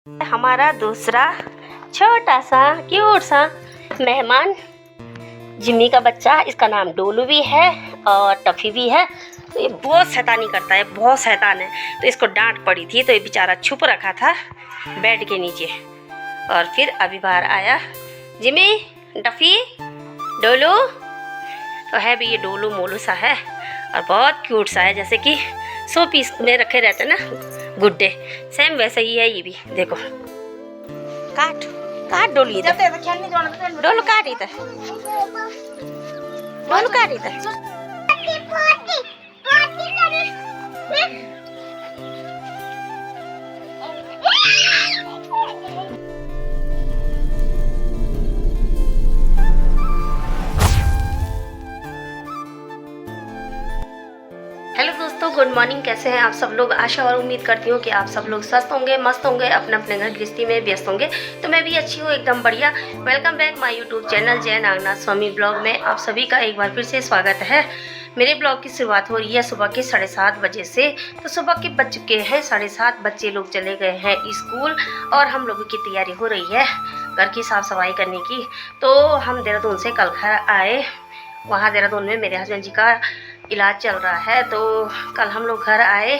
हमारा दूसरा छोटा सा क्यूट सा मेहमान जिम्मी का बच्चा। इसका नाम डोलू भी है और टफ़ी भी है। तो ये बहुत शैतानी करता है, बहुत शैतान है। तो इसको डांट पड़ी थी तो ये बेचारा छुप रखा था बेड के नीचे और फिर अभी बाहर आया। जिम्मी, टफ़ी, डोलू तो है भी। ये डोलू मोलू सा है और बहुत क्यूट सा है, जैसे कि 100 पीस में रखे रहते हैं ना गुड्डे, सेम वैसे ही है ये भी। देखो काट काट डोलू इधर, डोलू काट इधर, डोलू काट इधर। हेलो दोस्तों, गुड मॉर्निंग। कैसे हैं आप सब लोग? आशा और उम्मीद करती हूँ कि आप सब लोग स्वस्थ होंगे, मस्त होंगे, अपने अपने घर गृहस्थी में व्यस्त होंगे। तो मैं भी अच्छी हूँ, एकदम बढ़िया। Welcome back my YouTube channel जय नागनाथ स्वामी ब्लॉग में आप सभी का एक बार फिर से स्वागत है। मेरे ब्लॉग की शुरुआत हो रही है सुबह के 7:30 बजे से। तो सुबह के बज चुके हैं 7:30, बच्चे लोग चले गए हैं स्कूल और हम लोगों की तैयारी हो रही है घर की साफ़ सफाई करने की। तो हम देहरादून से कल घर आए। वहाँ देहरादून में मेरे हस्बैंड जी का इलाज चल रहा है, तो कल हम लोग घर आए।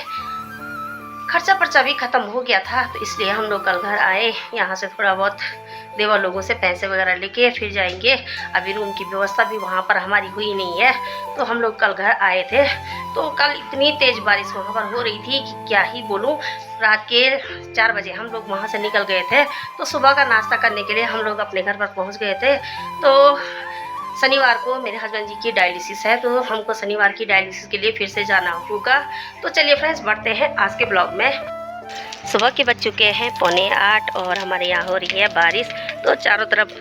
खर्चा पर्चा भी ख़त्म हो गया था, तो इसलिए हम लोग कल घर आए। यहाँ से थोड़ा बहुत देवर लोगों से पैसे वगैरह लेके फिर जाएंगे। अभी रूम की व्यवस्था भी वहाँ पर हमारी हुई नहीं है, तो हम लोग कल घर आए थे। तो कल इतनी तेज़ बारिश वहाँ पर हो रही थी कि क्या ही बोलूँ। रात के 4 बजे हम लोग वहाँ से निकल गए थे, तो सुबह का नाश्ता करने के लिए हम लोग अपने घर पर पहुँच गए थे। तो शनिवार को मेरे हस्बैंड जी की डायलिसिस है, तो हमको शनिवार की डायलिसिस के लिए फिर से जाना होगा। तो चलिए फ्रेंड्स, बढ़ते हैं आज के ब्लॉग में। सुबह के बज चुके हैं 7:45 और हमारे यहाँ हो रही है बारिश। तो चारों तरफ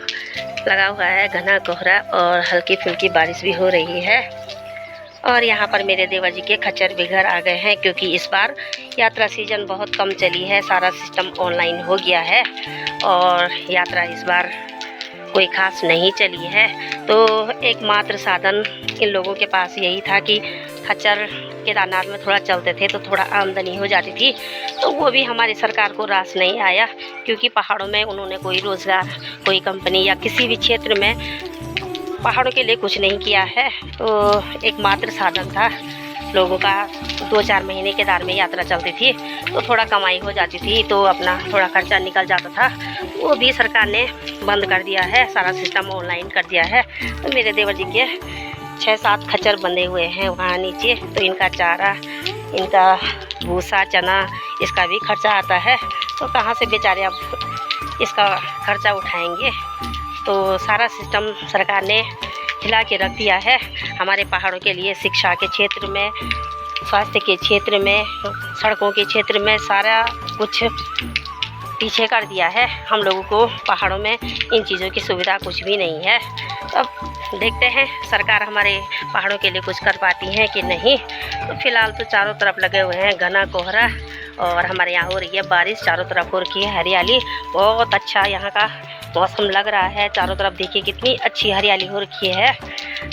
लगा हुआ है घना कोहरा और हल्की फुल्की बारिश भी हो रही है। और यहाँ पर मेरे देवर जी के खच्चर भी घर आ गए हैं, क्योंकि इस बार यात्रा सीजन बहुत कम चली है। सारा सिस्टम ऑनलाइन हो गया है और यात्रा इस बार कोई खास नहीं चली है। तो एकमात्र साधन इन लोगों के पास यही था कि खच्चर केदारनाथ में थोड़ा चलते थे तो थोड़ा आमदनी हो जाती थी। तो वो भी हमारी सरकार को रास नहीं आया, क्योंकि पहाड़ों में उन्होंने कोई रोज़गार, कोई कंपनी या किसी भी क्षेत्र में पहाड़ों के लिए कुछ नहीं किया है। तो एकमात्र साधन था लोगों का। 2-4 महीने केदार में यात्रा चलती थी तो थोड़ा कमाई हो जाती थी, तो अपना थोड़ा खर्चा निकल जाता था। वो भी सरकार ने बंद कर दिया है, सारा सिस्टम ऑनलाइन कर दिया है। तो मेरे देवर जी के 6-7 खच्चर बंधे हुए हैं वहाँ नीचे। तो इनका चारा, इनका भूसा, चना, इसका भी खर्चा आता है। तो कहाँ से बेचारे अब इसका खर्चा उठाएंगे। तो सारा सिस्टम सरकार ने हिला के रख दिया है हमारे पहाड़ों के लिए। शिक्षा के क्षेत्र में, स्वास्थ्य के क्षेत्र में, सड़कों के क्षेत्र में सारा कुछ पीछे कर दिया है। हम लोगों को पहाड़ों में इन चीज़ों की सुविधा कुछ भी नहीं है। अब देखते हैं सरकार हमारे पहाड़ों के लिए कुछ कर पाती है कि नहीं। तो फिलहाल तो चारों तरफ लगे हुए हैं घना कोहरा और हमारे यहाँ हो रही है बारिश। चारों तरफ हो रखी है हरियाली। बहुत अच्छा यहाँ का मौसम लग रहा है। चारों तरफ देखिए कितनी अच्छी हरियाली हो रखी है।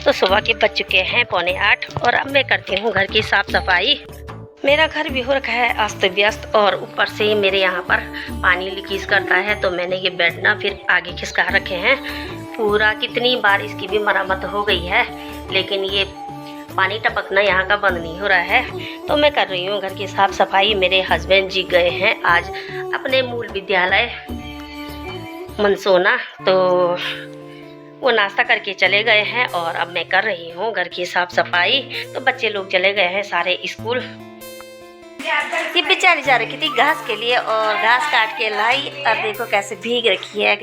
तो सुबह के बज चुके हैं 7:45 और अब मैं करती हूँ घर की साफ़ सफाई। मेरा घर भी हो रखा है अस्त व्यस्त और ऊपर से मेरे यहाँ पर पानी लीकेज करता है। तो मैंने ये बेड ना फिर आगे खिसका रखे हैं पूरा। कितनी बार इसकी भी मरम्मत हो गई है, लेकिन ये पानी टपकना यहाँ का बंद नहीं हो रहा है। तो मैं कर रही हूँ घर की साफ़ सफाई। मेरे हस्बैंड जी गए हैं आज अपने मूल विद्यालय मनसोना, तो वो नाश्ता करके चले गए हैं और अब मैं कर रही हूँ घर की साफ़ सफाई। तो बच्चे लोग चले गए हैं सारे स्कूल। ये बेचारी जा रही थी घास के लिए और घास काट के लाई और देखो कैसे भीग रखी है।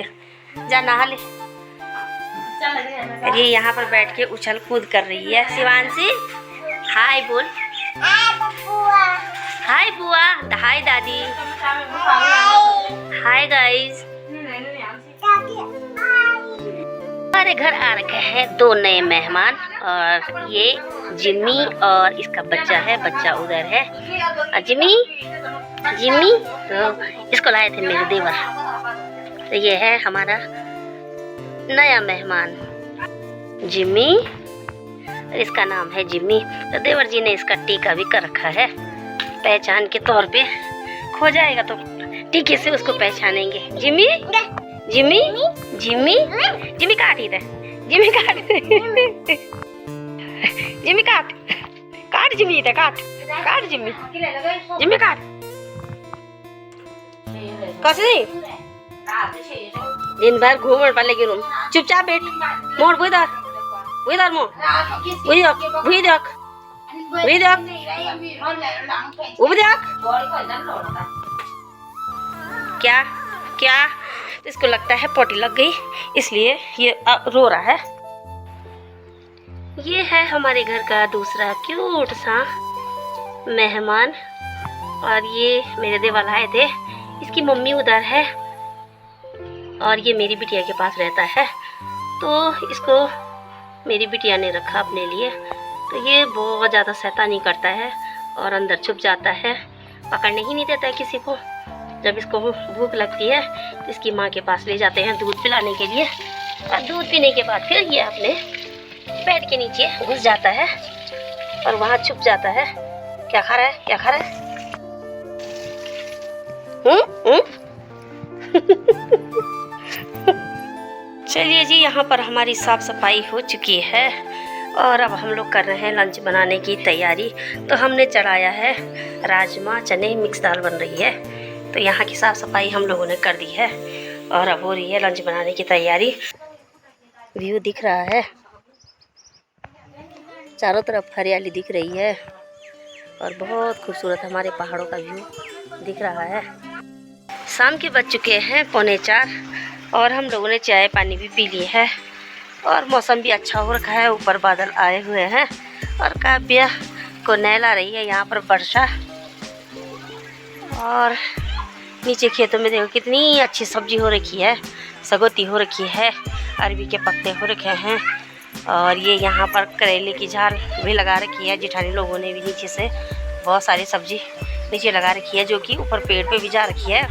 जा नहा ले। ये यहाँ पर बैठ के उछल कूद कर रही है। शिवांशी हाय बोल। हाय बुआ, हाय दादी, हाय गाइस। हमारे घर आ रखे हैं 2 नए मेहमान और ये जिम्मी और इसका बच्चा है। बच्चा उधर है। जिम्मी तो इसको लाए थे मेरे देवर। तो ये है हमारा नया मेहमान जिम्मी, इसका नाम है जिम्मी। तो देवर जी ने इसका टीका भी कर रखा है पहचान के तौर पे। खो जाएगा तो टीके से उसको पहचानेंगे। जिमी जिमी जिमी जिमी काट इधर, जिमी काट जिमी काट काट जिमी इधर काट काट जिमी जिमी काट कैसे दिन भर घूमने पर लेकिन चुपचाप बैठ मोड़ बुधर बुधर मोड़ बुध देख क्या क्या इसको लगता है पोटी लग गई इसलिए ये रो रहा है। ये है हमारे घर का दूसरा क्यूट सा मेहमान और ये मेरे देवर आए थे। इसकी मम्मी उधर है और ये मेरी बिटिया के पास रहता है, तो इसको मेरी बिटिया ने रखा अपने लिए। तो ये बहुत ज़्यादा शैतानी करता है और अंदर छुप जाता है, पकड़ने ही नहीं देता है किसी को। जब इसको भूख लगती है तो इसकी माँ के पास ले जाते हैं दूध पिलाने के लिए, और दूध पीने के बाद फिर ये अपने पेट के नीचे घुस जाता है और वहाँ छुप जाता है। क्या खा रहा है, क्या खा रहा है? चलिए जी, यहाँ पर हमारी साफ सफाई हो चुकी है और अब हम लोग कर रहे हैं लंच बनाने की तैयारी। तो हमने चढ़ाया है राजमा चने मिक्स दाल बन रही है, तो यहाँ की साफ़ सफाई हम लोगों ने कर दी है और अब हो रही है लंच बनाने की तैयारी। व्यू दिख रहा है, चारों तरफ हरियाली दिख रही है और बहुत खूबसूरत हमारे पहाड़ों का व्यू दिख रहा है। शाम के बज चुके हैं 3:45 और हम लोगों ने चाय पानी भी पी ली है और मौसम भी अच्छा हो रखा है। ऊपर बादल आए हुए हैं और काव्या को नहला रही है यहाँ पर वर्षा। और नीचे खेतों में देखो कितनी अच्छी सब्जी हो रखी है, सगोती हो रखी है, अरबी के पत्ते हो रखे हैं और ये यहाँ पर करेले की झाल भी लगा रखी है। जेठानी लोगों ने भी नीचे से बहुत सारी सब्जी नीचे लगा रखी है जो कि ऊपर पेड़ पे भी जा रखी है।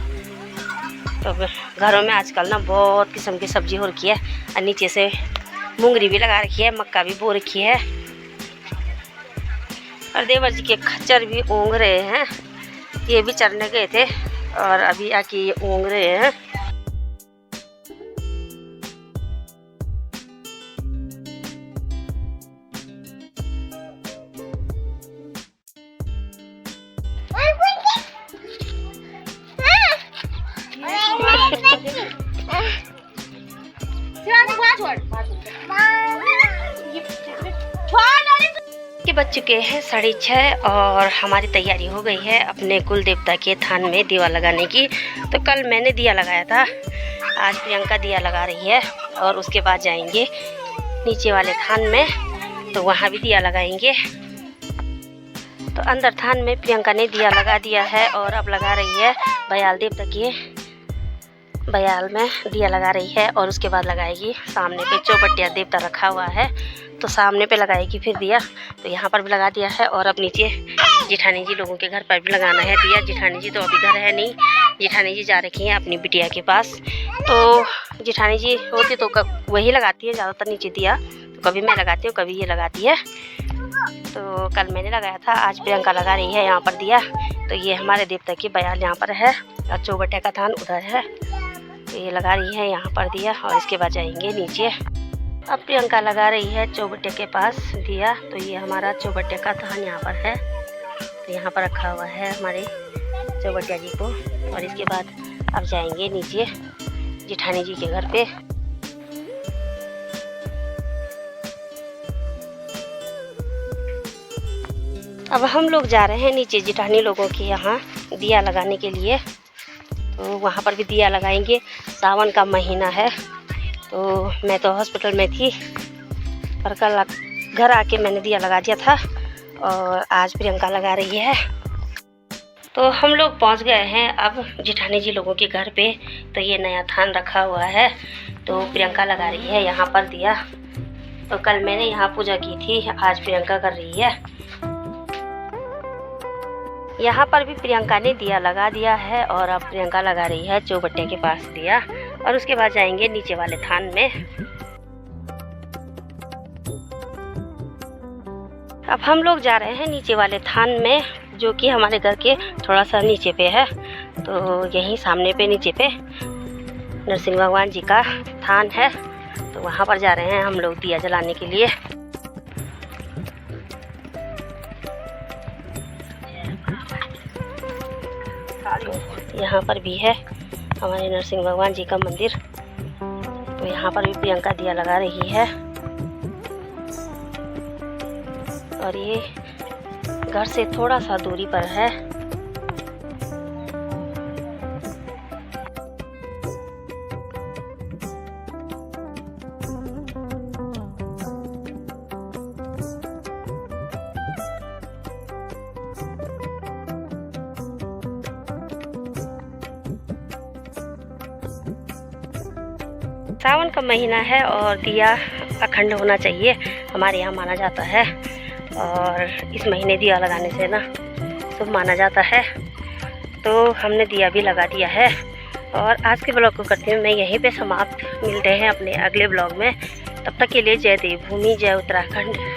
तो घरों में आजकल ना बहुत किस्म की सब्जी हो रखी है और नीचे से मूंगरी भी लगा रखी है, मक्का भी बो रखी है और देवर जी के खच्चर भी ऊँग रहे हैं। ये भी चरने गए थे और अभी आके ये ऊँग रहे हैं। के बज चुके हैं 6:30 और हमारी तैयारी हो गई है अपने कुल देवता के थान में दीवा लगाने की। तो कल मैंने दिया लगाया था, आज प्रियंका दिया लगा रही है और उसके बाद जाएंगे नीचे वाले थान में, तो वहाँ भी दिया लगाएंगे। तो अंदर थान में प्रियंका ने दिया लगा दिया है और अब लगा रही है बयाल देवता के बयाल में दिया लगा रही है और उसके बाद लगाएगी सामने पे चौबटिया देवता रखा हुआ है, तो सामने पे लगाएगी फिर दिया। तो यहाँ पर भी लगा दिया है और अब नीचे जेठानी जी लोगों के घर पर भी लगाना है दिया। जेठानी जी तो अभी घर है नहीं, जेठानी जी जा रखी हैं अपनी बिटिया के पास। तो जेठानी जी होती तो वही लगाती है ज़्यादातर नीचे दिया, तो कभी मैं लगाती हूँ कभी ये लगाती है। तो कल मैंने लगाया था, आज प्रियंका लगा रही है यहाँ पर दिया। तो ये हमारे देवता की बयाल यहाँ पर है और चौबटिया का थान उधर है, तो ये लगा रही है यहाँ पर दिया और इसके बाद जाएंगे नीचे। अब प्रियंका लगा रही है चौबटिया के पास दिया। तो ये हमारा चौबटिया का थान यहाँ पर है, तो यहाँ पर रखा हुआ है हमारे चौबटिया जी को। और इसके बाद अब जाएंगे नीचे जेठानी जी के घर पे। अब हम लोग जा रहे हैं नीचे जेठानी लोगों के यहाँ दिया लगाने के लिए, तो वहाँ पर भी दिया लगाएंगे। सावन का महीना है, तो मैं तो हॉस्पिटल में थी पर कल घर आके मैंने दिया लगा दिया था और आज प्रियंका लगा रही है। तो हम लोग पहुँच गए हैं अब जेठानी जी लोगों के घर पे। तो ये नया थान रखा हुआ है, तो प्रियंका लगा रही है यहाँ पर दिया। तो कल मैंने यहाँ पूजा की थी, आज प्रियंका कर रही है। यहाँ पर भी प्रियंका ने दिया लगा दिया है और अब प्रियंका लगा रही है चौबटिया के पास दिया और उसके बाद जाएंगे नीचे वाले थान में। अब हम लोग जा रहे हैं नीचे वाले थान में, जो कि हमारे घर के थोड़ा सा नीचे पे है। तो यहीं सामने पे नीचे पे नरसिंह भगवान जी का थान है, तो वहाँ पर जा रहे हैं हम लोग दिया जलाने के लिए। यहाँ पर भी है हमारे नरसिंह भगवान जी का मंदिर, तो यहाँ पर भी प्रियंका दिया लगा रही है। और ये घर से थोड़ा सा दूरी पर है। सावन का महीना है और दिया अखंड होना चाहिए, हमारे यहाँ माना जाता है। और इस महीने दिया लगाने से ना शुभ माना जाता है, तो हमने दिया भी लगा दिया है। और आज के ब्लॉग को करती हूँ मैं यहीं पे समाप्त। मिलते हैं अपने अगले ब्लॉग में, तब तक के लिए जय देवभूमि, जय उत्तराखंड।